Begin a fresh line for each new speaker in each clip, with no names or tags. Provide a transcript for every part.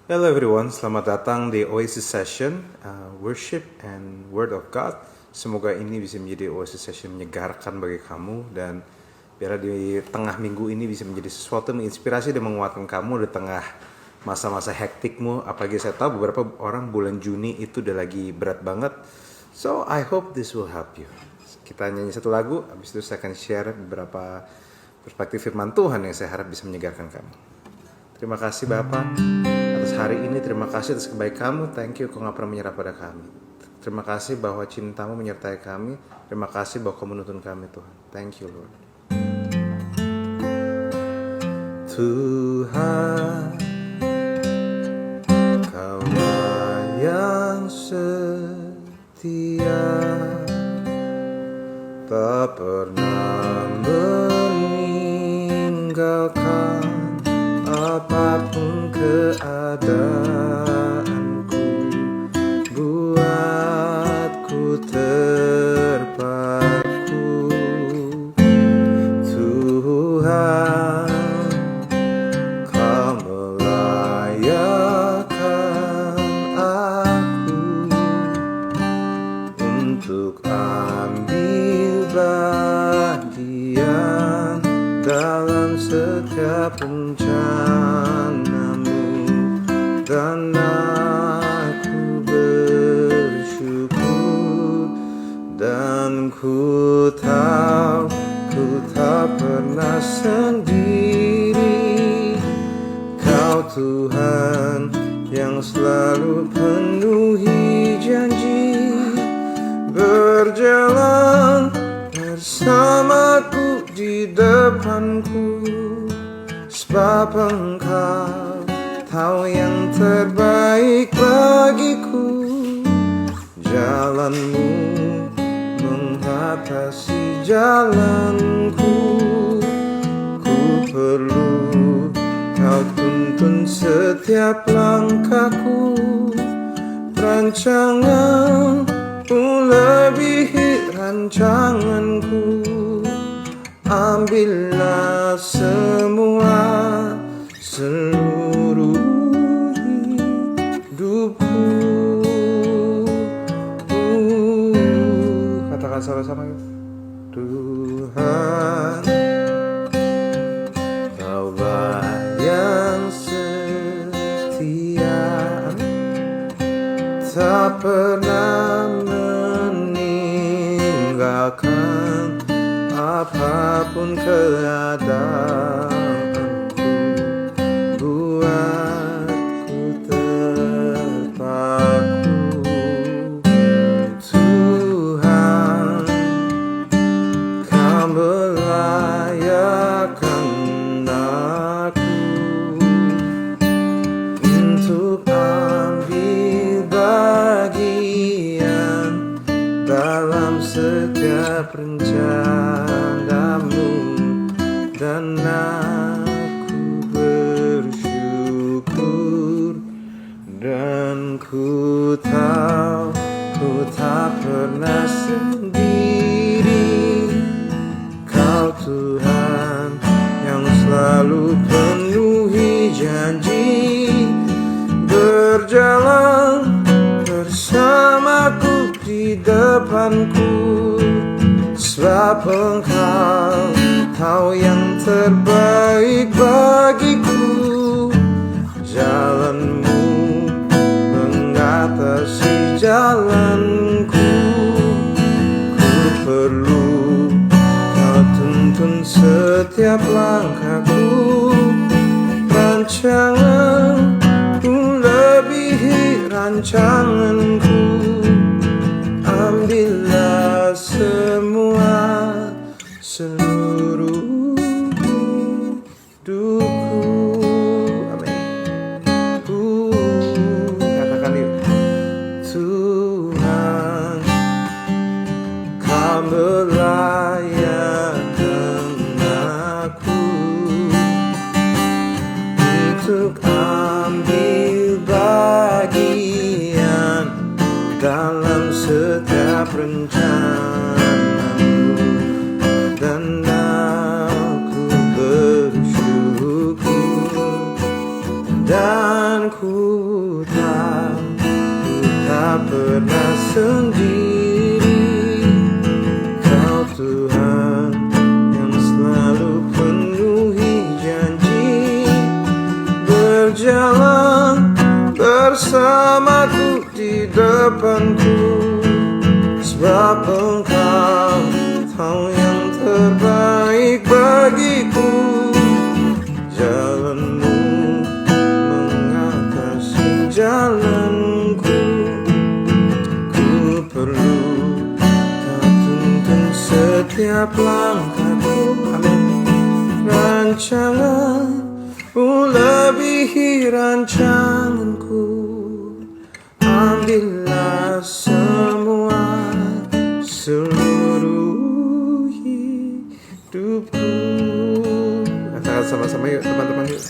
Hello everyone, selamat datang di Oasis Session Worship and Word of God. Semoga ini bisa menjadi Oasis Session menyegarkan bagi kamu, dan biar di tengah minggu ini bisa menjadi sesuatu menginspirasi dan menguatkan kamu di tengah masa-masa hektikmu. Apalagi saya tahu beberapa orang bulan Juni itu udah lagi berat banget. So I hope this will help you. Kita nyanyi satu lagu, habis itu saya akan share beberapa perspektif firman Tuhan yang saya harap bisa menyegarkan kamu. Terima kasih Bapak atas hari ini, terima kasih atas kebaikan-Mu. Thank you Kau gak pernah menyerah pada kami. Terima kasih bahwa cinta-Mu menyertai kami. Terima kasih bahwa Kau menuntun kami Tuhan. Thank you Lord. Tuhan, Kaulah yang setia, tak pernah meninggalkan apapun keadaanku, buatku terpaku. Tuhan, Kau melayakan aku untuk ambil bagian dalam setiap rencana-Mu, dan aku bersyukur, dan ku tahu ku tak pernah sendiri. Kau Tuhan yang selalu penuhi janji, berjalan bersamaku di depanku, sebab Engkau tahu yang terbaik bagiku. Jalan-Mu mengatasi jalanku, ku perlu Kau tuntun setiap langkahku. Rancangan melebihi rancanganku, ambillah semua seluruh hidupku. Katakan sama-sama yuk. Tuhan, Kaulah yang setia, tak pernah meninggalkan apapun keadaanku, buatku terpaku. Tuhan, Kau melayakan aku untuk ambil bagian dalam setiap rencana-Mu, dan aku bersyukur, dan ku tahu ku tak pernah sendiri. Kau Tuhan yang selalu penuhi janji, berjalan bersamaku di depanku, sebab Engkau tahu yang terbaik bagiku. Jalan-Mu mengatasi jalanku, ku perlu Kau tuntun setiap langkahku. Rancangan melebihi rancanganku, ambillah semua seluruh hidupku. Amin. Katakan yuk. Tuhan, Kau melayakan aku untuk ambil bagian dalam setiap rencana-Mu, dan aku bersyukur, dan ku tahu ku tak pernah sendiri. Kau Tuhan yang selalu penuhi janji, berjalan bersamaku di depanku, sebab Engkau tahu yang terbaik bagiku. Jalanmu mengatasi jalanku, ku perlu Kau tuntun setiap langkahku. Amin. Rancanganmu lebihi rancanganku, ambillah semua seluruh hidupku. Katakan sama-sama yuk teman-teman yuk.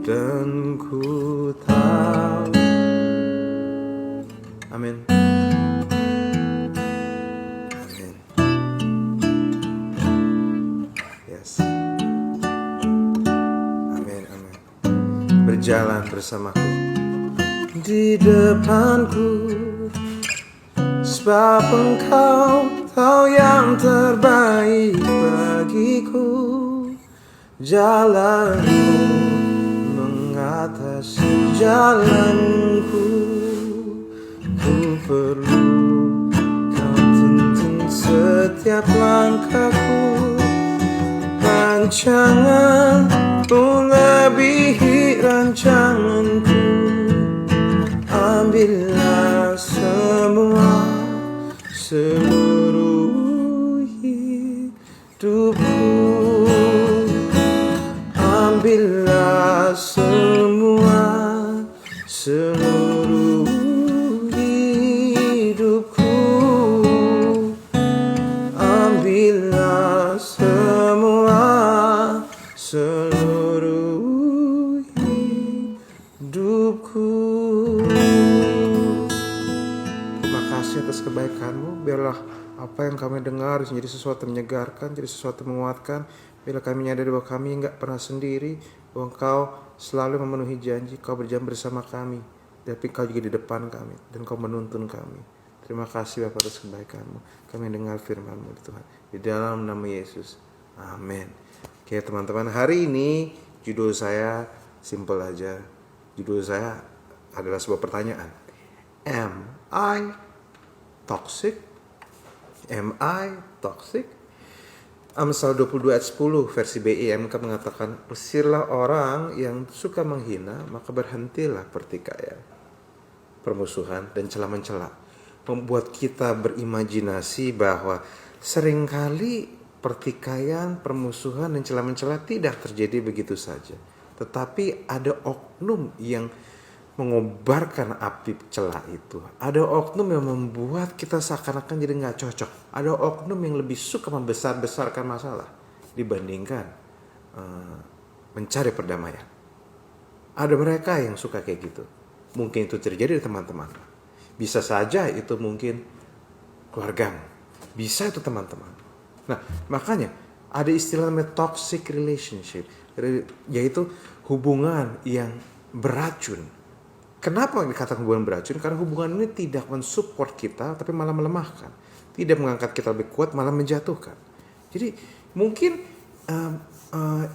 Dan ku tahu. Amin. Amin. Yes. Amin, amin. Berjalan bersamaku di depanku, sebab Engkau tahu yang terbaik bagiku. Jalanmu mengatasi jalanku, ku perlu Kau tuntun setiap langkahku. Rancanganmu lebihi rancanganku, ambillah semua seluruh hidupku, ambillah semua seluruh hidupku, ambillah semua seluruh hidupku. Terima kasih atas kebaikan-Mu. Biarlah apa yang kami dengar menjadi sesuatu yang menyegarkan, jadi sesuatu yang menguatkan. Bila kami menyadari bahwa kami enggak pernah sendiri, bahwa Engkau selalu memenuhi janji, Kau berjalan bersama kami, tapi Kau juga di depan kami, dan Kau menuntun kami. Terima kasih Bapa atas kebaikan-Mu. Kami dengar firman-Mu Tuhan, di dalam nama Yesus. Amin. Oke teman-teman, hari ini judul saya simple aja. Judul saya adalah sebuah pertanyaan. Am I toxic? Am I toxic? Amsal 22 ayat 10 versi BIMK mengatakan, usirlah orang yang suka menghina, maka berhentilah pertikaian, permusuhan, dan celah-mencela. Membuat kita berimajinasi bahwa seringkali pertikaian, permusuhan, dan celah-mencela tidak terjadi begitu saja. Tetapi ada oknum yang mengobarkan api celah itu. Ada oknum yang membuat kita seakan-akan jadi gak cocok. Ada oknum yang lebih suka membesar-besarkan masalah dibandingkan mencari perdamaian. Ada mereka yang suka kayak gitu. Mungkin itu terjadi di teman-teman. Bisa saja itu mungkin keluargamu. Bisa itu teman-teman. Nah, makanya ada istilah namanya toxic relationship, yaitu hubungan yang beracun. Kenapa dikatakan hubungan beracun? Karena hubungan ini tidak mensupport kita, tapi malah melemahkan. Tidak mengangkat kita lebih kuat, malah menjatuhkan. Jadi mungkin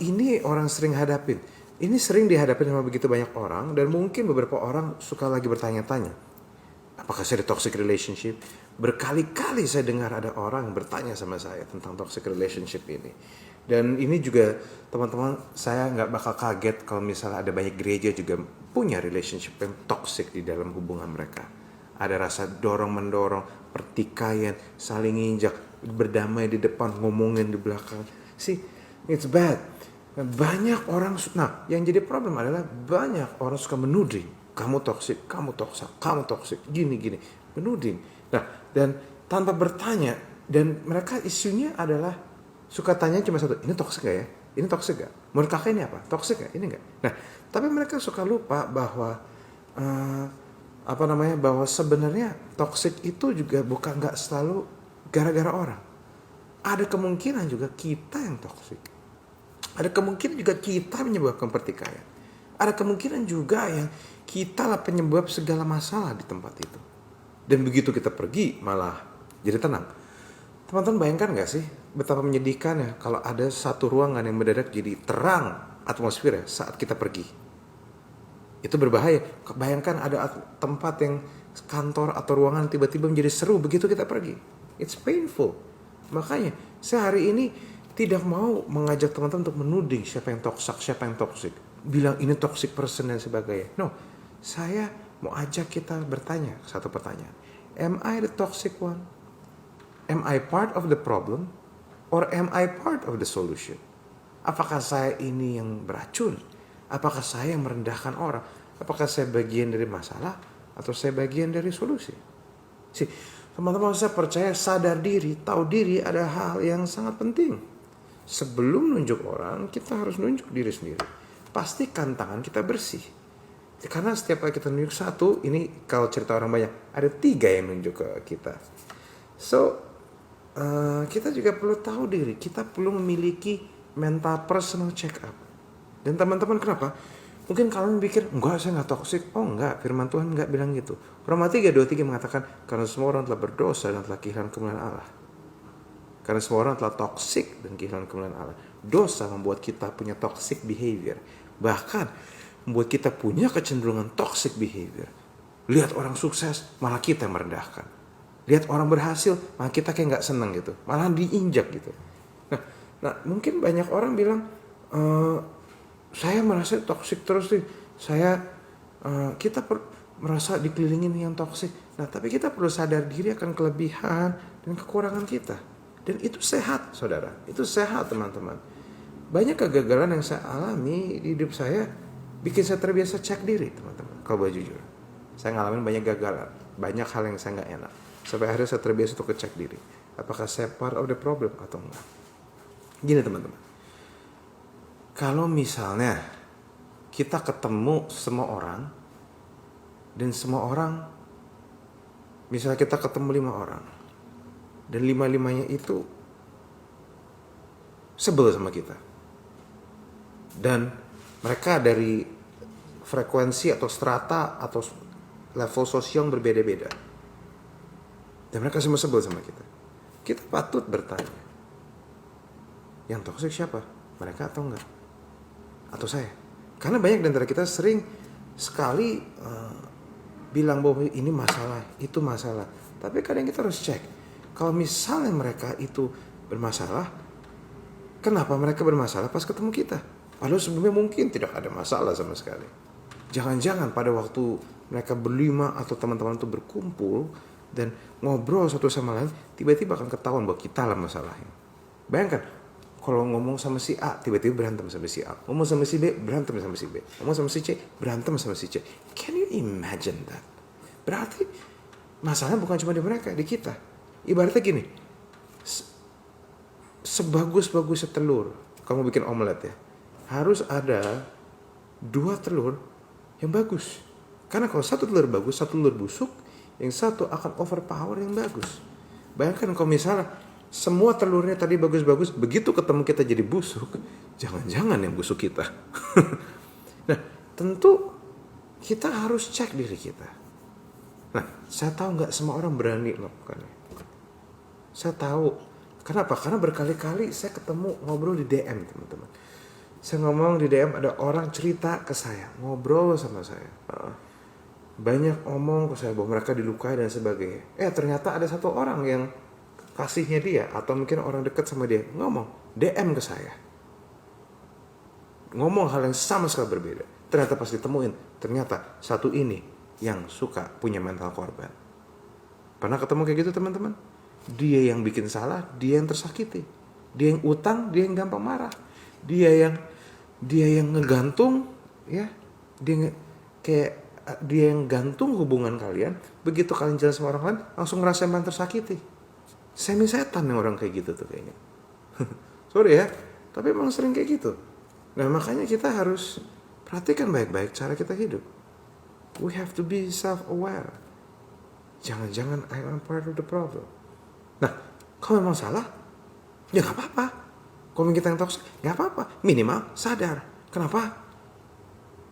ini orang sering hadapin. Ini sering dihadapin sama begitu banyak orang, dan mungkin beberapa orang suka lagi bertanya-tanya, apakah saya di toxic relationship? Berkali-kali saya dengar ada orang bertanya sama saya tentang toxic relationship ini. Dan ini juga teman-teman, saya nggak bakal kaget kalau misalnya ada banyak gereja juga punya relationship yang toxic di dalam hubungan mereka. Ada rasa dorong-mendorong, pertikaian, saling injak, berdamai di depan, ngomongin di belakang. See, it's bad. Banyak orang, nah yang jadi problem adalah banyak orang suka menuding. Kamu toxic, kamu toxic, gini-gini. Menuding. Nah, dan tanpa bertanya, dan mereka isunya adalah suka tanya cuma satu, ini toksik gak ya? Ini toksik gak? Menurut kakak ini apa? Toksik gak? Ini gak? Nah, tapi mereka suka lupa bahwa bahwa sebenarnya toksik itu juga bukan gak selalu gara-gara orang. Ada kemungkinan juga kita yang toksik. Ada kemungkinan juga kita menyebabkan pertikaian. Ada kemungkinan juga yang kita lah penyebab segala masalah di tempat itu. Dan begitu kita pergi malah jadi tenang. Teman-teman bayangkan gak sih betapa menyedihkan ya kalau ada satu ruangan yang mendadak jadi terang atmosfernya saat kita pergi. Itu berbahaya. Bayangkan ada tempat yang kantor atau ruangan tiba-tiba menjadi seru begitu kita pergi. It's painful. Makanya saya hari ini tidak mau mengajak teman-teman untuk menuding siapa yang toksik. Bilang ini toxic person dan sebagainya. No, saya mau ajak kita bertanya satu pertanyaan. Am I the toxic one? Am I part of the problem? Or am I part of the solution? Apakah saya ini yang beracun? Apakah saya yang merendahkan orang? Apakah saya bagian dari masalah? Atau saya bagian dari solusi? Teman-teman, saya percaya sadar diri, tahu diri ada hal yang sangat penting. Sebelum nunjuk orang, kita harus nunjuk diri sendiri. Pastikan tangan kita bersih. Karena setiap kali kita nunjuk satu, ini kalau cerita orang banyak, ada 3 yang nunjuk ke kita. So, kita juga perlu tahu diri. Kita perlu memiliki mental personal check up. Dan teman-teman kenapa? Mungkin kalian pikir, enggak saya gak toksik. Oh enggak, firman Tuhan enggak bilang gitu. Roma 3:23 mengatakan, karena semua orang telah berdosa dan telah kehilangan kemuliaan Allah. Karena semua orang telah toksik dan kehilangan kemuliaan Allah. Dosa membuat kita punya toxic behavior. Bahkan membuat kita punya kecenderungan toxic behavior. Lihat orang sukses, malah kita yang merendahkan. Lihat orang berhasil, malah kita kayak gak seneng gitu. Malah diinjak gitu. Nah mungkin banyak orang bilang, saya merasa toksik terus nih. Kita merasa dikelilingin yang toksik. Nah tapi kita perlu sadar diri akan kelebihan dan kekurangan kita. Dan itu sehat saudara. Itu sehat teman-teman. Banyak kegagalan yang saya alami di hidup saya bikin saya terbiasa cek diri teman-teman. Kalau boleh jujur, saya ngalamin banyak gagalan, banyak hal yang saya nggak enak. Sampai akhirnya saya terbiasa untuk cek diri. Apakah saya part of the problem atau enggak? Gini teman-teman, kalau misalnya kita ketemu semua orang dan semua orang, misalnya kita ketemu 5 orang dan 5-5-nya itu sebel sama kita. Dan mereka dari frekuensi atau strata atau level sosial yang berbeda-beda. Dan mereka semua sebel sama kita. Kita patut bertanya, yang toksik siapa? Mereka atau enggak? Atau saya? Karena banyak di antara kita sering sekali bilang bahwa ini masalah, itu masalah. Tapi kadang kita harus cek. Kalau misalnya mereka itu bermasalah, kenapa mereka bermasalah pas ketemu kita? Padahal sebelumnya mungkin tidak ada masalah sama sekali. Jangan-jangan pada waktu mereka berlima atau teman-teman itu berkumpul dan ngobrol satu sama lain, tiba-tiba akan ketahuan bahwa kita lah masalahnya. Bayangkan, kalau ngomong sama si A, tiba-tiba berantem sama si A. Ngomong sama si B, berantem sama si B. Ngomong sama si C, berantem sama si C. Can you imagine that? Berarti masalahnya bukan cuma di mereka, di kita. Ibaratnya gini, sebagus-bagusnya telur, kamu bikin omelet ya, harus ada 2 telur yang bagus. Karena kalau 1 telur bagus, 1 telur busuk, yang satu akan overpower yang bagus. Bayangkan kalau misalnya semua telurnya tadi bagus-bagus, begitu ketemu kita jadi busuk, jangan-jangan yang busuk kita. Nah, tentu kita harus cek diri kita. Nah, saya tahu nggak semua orang berani melakukannya. Saya tahu. Kenapa? Karena berkali-kali saya ketemu ngobrol di DM teman-teman. Saya ngomong di DM, ada orang cerita ke saya, ngobrol sama saya. Banyak omong ke saya bahwa mereka dilukai dan sebagainya. Ternyata ada satu orang yang kasihnya dia atau mungkin orang dekat sama dia ngomong, DM ke saya. Ngomong hal yang sama sekali berbeda. Ternyata pas ditemuin, ternyata satu ini yang suka punya mental korban. Pernah ketemu kayak gitu teman-teman? Dia yang bikin salah, dia yang tersakiti. Dia yang utang, dia yang gampang marah. Dia yang ngegantung, ya. Dia yang gantung hubungan kalian. Begitu kalian jalan sama orang lain, langsung ngerasain tersakiti. Semi setan yang orang kayak gitu tuh kayaknya. Sorry ya, tapi emang sering kayak gitu. Nah makanya kita harus perhatikan baik-baik cara kita hidup. We have to be self-aware. Jangan-jangan I am part of the problem. Nah, kalau memang salah, ya gak apa-apa. Kalau kita yang toksik, gak apa-apa. Minimal sadar. Kenapa?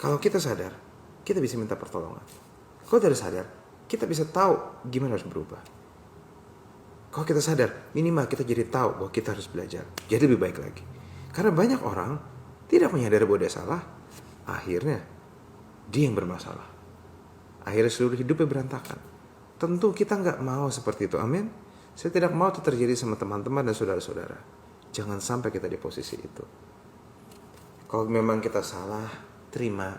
Kalau kita sadar, kita bisa minta pertolongan. Kalau tidak sadar, kita bisa tahu gimana harus berubah. Kalau kita sadar, minimal kita jadi tahu bahwa kita harus belajar. Jadi lebih baik lagi. Karena banyak orang tidak menyadari bahwa dia salah. Akhirnya, dia yang bermasalah. Akhirnya seluruh hidupnya berantakan. Tentu kita nggak mau seperti itu. Amin. Saya tidak mau itu terjadi sama teman-teman dan saudara-saudara. Jangan sampai kita di posisi itu. Kalau memang kita salah, terima.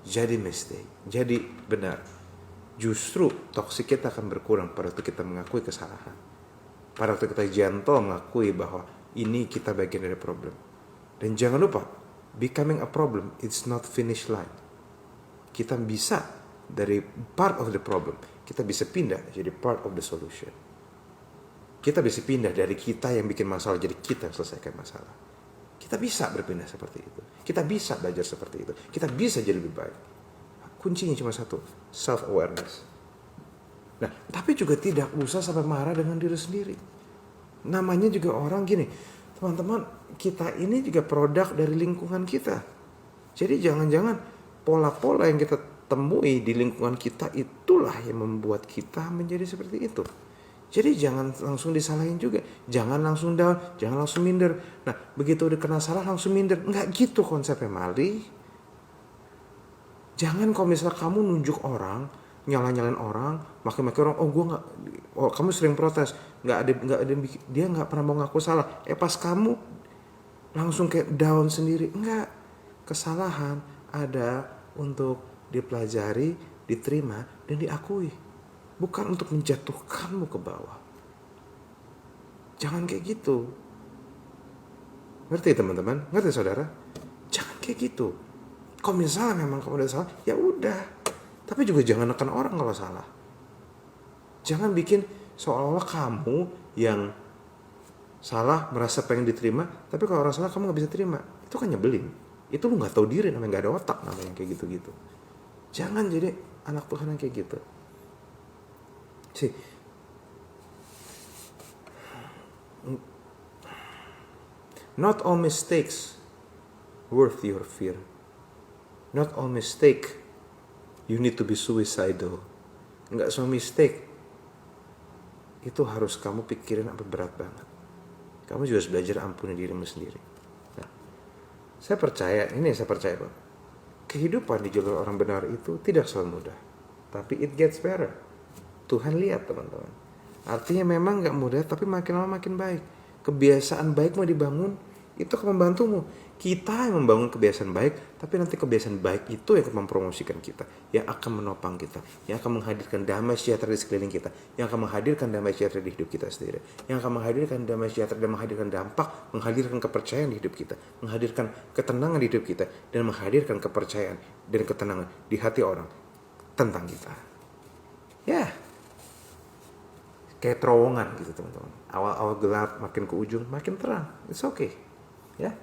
Jadi mistake. Jadi benar. Justru toksik kita akan berkurang pada waktu kita mengakui kesalahan. Pada waktu kita gentle mengakui bahwa ini kita bagian dari problem. Dan jangan lupa, becoming a problem, it's not finish line. Kita bisa dari part of the problem, kita bisa pindah jadi part of the solution. Kita bisa pindah dari kita yang bikin masalah jadi kita yang selesaikan masalah. Kita bisa berpindah seperti itu. Kita bisa belajar seperti itu. Kita bisa jadi lebih baik. Kuncinya cuma satu, self-awareness. Nah, tapi juga tidak usah sampai marah dengan diri sendiri. Namanya juga orang gini, teman-teman, kita ini juga produk dari lingkungan kita. Jadi jangan-jangan pola-pola yang kita temui di lingkungan kita itulah yang membuat kita menjadi seperti itu. Jadi jangan langsung disalahin juga. Jangan langsung down, jangan langsung minder. Nah, begitu udah kena salah langsung minder. Enggak gitu konsepnya, Mali. Jangan kalau misalnya kamu nunjuk orang, nyalain orang, maki-maki orang, kamu sering protes, nggak ada, dia nggak pernah mau ngaku salah. Pas kamu langsung kayak down sendiri, enggak. Kesalahan ada untuk dipelajari, diterima, dan diakui. Bukan untuk menjatuhkanmu ke bawah. Jangan kayak gitu. Ngerti teman-teman? Ngerti saudara? Jangan kayak gitu. Kalau misalnya memang kamu udah salah, ya udah. Tapi juga jangan nekan orang kalau salah. Jangan bikin seolah-olah kamu yang salah merasa pengen diterima, tapi kalau orang salah kamu gak bisa terima. Itu kan nyebelin. Itu lu gak tahu diri, namanya gak ada otak, namanya kayak gitu-gitu. Jangan jadi anak Tuhan yang kayak gitu. Not all mistakes worth your fear. Not all mistake you need to be suicidal. Enggak semua mistake itu harus kamu pikirin sampai berat banget. Kamu juga harus belajar ampuni dirimu sendiri. Nah, saya percaya Pak. Kehidupan di jalur orang benar itu tidak selalu mudah. Tapi it gets better. Tuhan lihat teman-teman. Artinya memang gak mudah, tapi makin lama makin baik. Kebiasaan baik mau dibangun, itu akan membantumu. Kita yang membangun kebiasaan baik, tapi nanti kebiasaan baik itu yang akan mempromosikan kita, yang akan menopang kita, yang akan menghadirkan damai sejahtera di sekeliling kita, yang akan menghadirkan damai sejahtera di hidup kita sendiri, yang akan menghadirkan damai sejahtera dan menghadirkan dampak, menghadirkan kepercayaan di hidup kita, menghadirkan ketenangan di hidup kita, dan menghadirkan kepercayaan dan ketenangan di hati orang tentang kita. Ya, kayak terowongan gitu teman-teman. Awal-awal gelap, makin ke ujung makin terang. It's okay. Ya.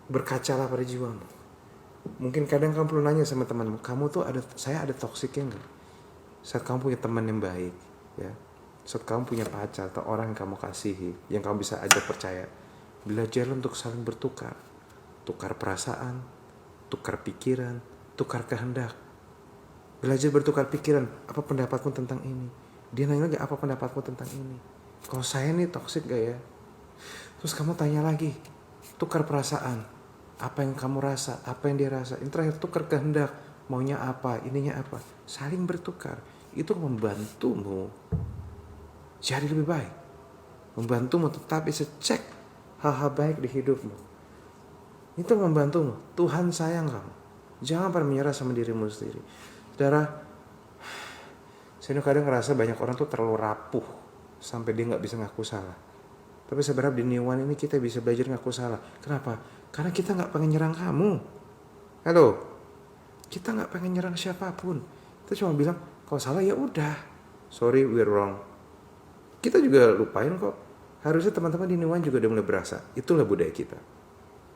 Berkacalah pada jiwamu. Mungkin kadang kamu perlu nanya sama temanmu, saya ada toksiknya enggak? Saat kamu punya teman yang baik, ya. Saat kamu punya pacar atau orang yang kamu kasihi, yang kamu bisa ajak percaya, belajar untuk saling bertukar. Tukar perasaan, tukar pikiran, tukar kehendak. Belajar bertukar pikiran, apa pendapatmu tentang ini? Dia nanya lagi, apa pendapatmu tentang ini? Kalau saya nih toksik gak ya? Terus kamu tanya lagi, tukar perasaan, apa yang kamu rasa, apa yang dia rasa. Yang terakhir tukar kehendak, maunya apa, ininya apa. Saling bertukar, itu membantumu jadi lebih baik. Membantumu tetap bisa cek hal-hal baik di hidupmu. Itu membantumu, Tuhan sayang kamu. Jangan pernah menyerah sama dirimu sendiri. Saudara, saya kadang ngerasa banyak orang tuh terlalu rapuh sampai dia gak bisa ngaku salah. Tapi saya berharap di New One ini kita bisa belajar ngaku salah. Kenapa? Karena kita gak pengen nyerang kamu. Halo? Kita gak pengen nyerang siapapun. Kita cuma bilang, kalau salah ya udah. Sorry, we're wrong. Kita juga lupain kok. Harusnya teman-teman di New One juga udah mulai berasa. Itulah budaya kita.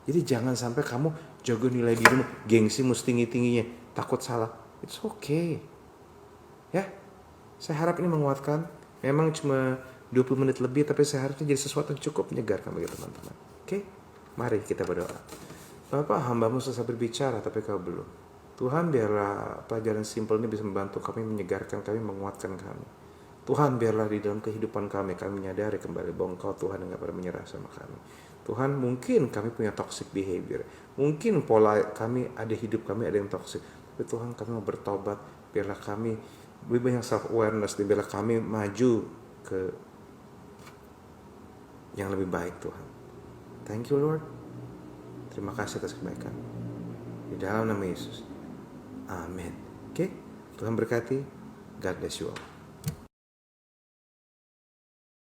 Jadi jangan sampai kamu jaga nilai dirimu, gengsimu setinggi-tingginya, takut salah. It's okay. Ya, saya harap ini menguatkan. Memang cuma 20 menit lebih, tapi saya harapnya jadi sesuatu yang cukup menyegarkan bagi teman-teman. Oke, mari kita berdoa. Bapak, hambamu selesai berbicara tapi kau belum. Tuhan, biarlah pelajaran simpel ini bisa membantu kami, menyegarkan kami, menguatkan kami. Tuhan, biarlah di dalam kehidupan kami menyadari kembali bahwa Engkau Tuhan yang gak pernah menyerah sama kami. Tuhan, mungkin kami punya toxic behavior. Mungkin pola kami, ada hidup kami ada yang toxic. Tapi Tuhan, kami mau bertobat. Biarlah kami lebih banyak self-awareness. Dan biarlah kami maju ke yang lebih baik, Tuhan. Thank you, Lord. Terima kasih atas kebaikan. Di dalam nama Yesus. Amin. Oke, Tuhan berkati. God bless you all.